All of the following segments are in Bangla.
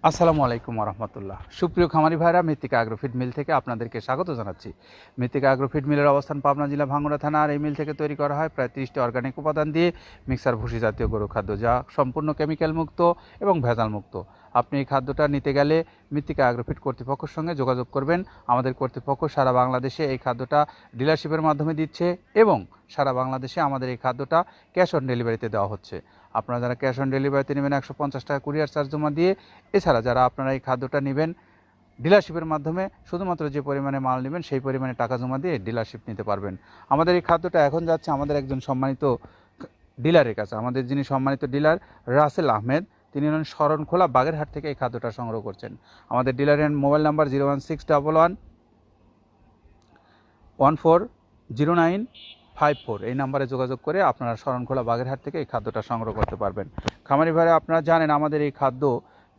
আসসালামু আলাইকুম রহমতুল্লাহ। সুপ্রিয় খামারি ভাইরা, মৃত্তিকা অ্যাগ্রোফিড মিল থেকে আপনাদেরকে স্বাগত জানাচ্ছি। মৃত্তিকা অ্যাগ্রোফিড মিলের অবস্থান পাবনা জেলা ভাঙ্গুড়া থানা। আর এই মিল থেকে তৈরি করা হয় প্রায় 30টি অর্গানিক উপাদান দিয়ে মিক্সার ভুসি জাতীয় গরু খাদ্য, যা সম্পূর্ণ কেমিক্যাল মুক্ত এবং ভেজাল মুক্ত। আপনি এই খাদ্যটা নিতে গেলে মৃত্তিকা অ্যাগ্রোফিড কর্তৃপক্ষের সঙ্গে যোগাযোগ করবেন। আমাদের কর্তৃপক্ষ সারা বাংলাদেশে এই খাদ্যটা ডিলারশিপের মাধ্যমে দিচ্ছে এবং সারা বাংলাদেশে আমাদের এই খাদ্যটা ক্যাশ অন ডেলিভারিতে দেওয়া হচ্ছে। আপনারা যারা ক্যাশ অন ডেলিভারিতে নেবেন 150 টাকা কুরিয়ার চার্জ জমা দিয়ে। এছাড়া যারা আপনারা এই খাদ্যটা নেবেন ডিলারশিপের মাধ্যমে, শুধুমাত্র যে পরিমাণে মাল নেবেন সেই পরিমাণে টাকা জমা দিয়ে ডিলারশিপ নিতে পারবেন। আমাদের এই খাদ্যটা এখন যাচ্ছে আমাদের একজন সম্মানিত ডিলারের কাছে। আমাদের যিনি সম্মানিত ডিলার রাসেল আহমেদ, তিনি হলেন শরণখোলা বাগেরহাট থেকে এই খাদ্যটা সংগ্রহ করছেন। আমাদের ডিলারের মোবাইল নাম্বার 01611140954। এই নাম্বারে যোগাযোগ করে আপনারা শরণখোলা বাগেরহাট থেকে এই খাদ্যটা সংগ্রহ করতে পারবেন। খামারি ভাইরা, আপনারা জানেন আমাদের এই খাদ্য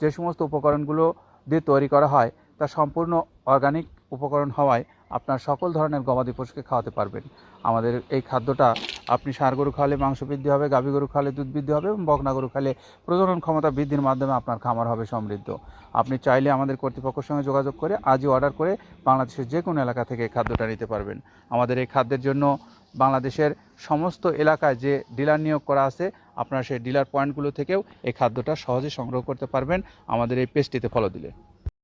যে সমস্ত উপকরণগুলো দিয়ে তৈরি করা হয় তা সম্পূর্ণ অর্গানিক উপকরণ হওয়ায় আপনার সকল ধরনের গবাদি পশুকে খাওয়াতে পারবেন। আমাদের এই খাদ্যটা আপনি ষাঁড় গরু খাওয়ালে মাংস বৃদ্ধি হবে, গাভী গরু খাওয়ালে দুধ বৃদ্ধি হবে এবং বকনা গরু খাওয়ালে প্রজনন ক্ষমতা বৃদ্ধির মাধ্যমে আপনার খামার হবে সমৃদ্ধ। আপনি চাইলে আমাদের কর্তৃপক্ষের সঙ্গে যোগাযোগ করে আজই অর্ডার করে বাংলাদেশের যে কোনো এলাকা থেকে এই খাদ্যটা নিতে পারবেন। আমাদের এই খাদ্যের জন্য বাংলাদেশের সমস্ত এলাকায় যে ডিলার নিয়োগ করা আছে, আপনারা সেই ডিলার পয়েন্টগুলো থেকেও এই খাদ্যটা সহজে সংগ্রহ করতে পারবেন আমাদের এই পেজটিতে ফলো দিলে।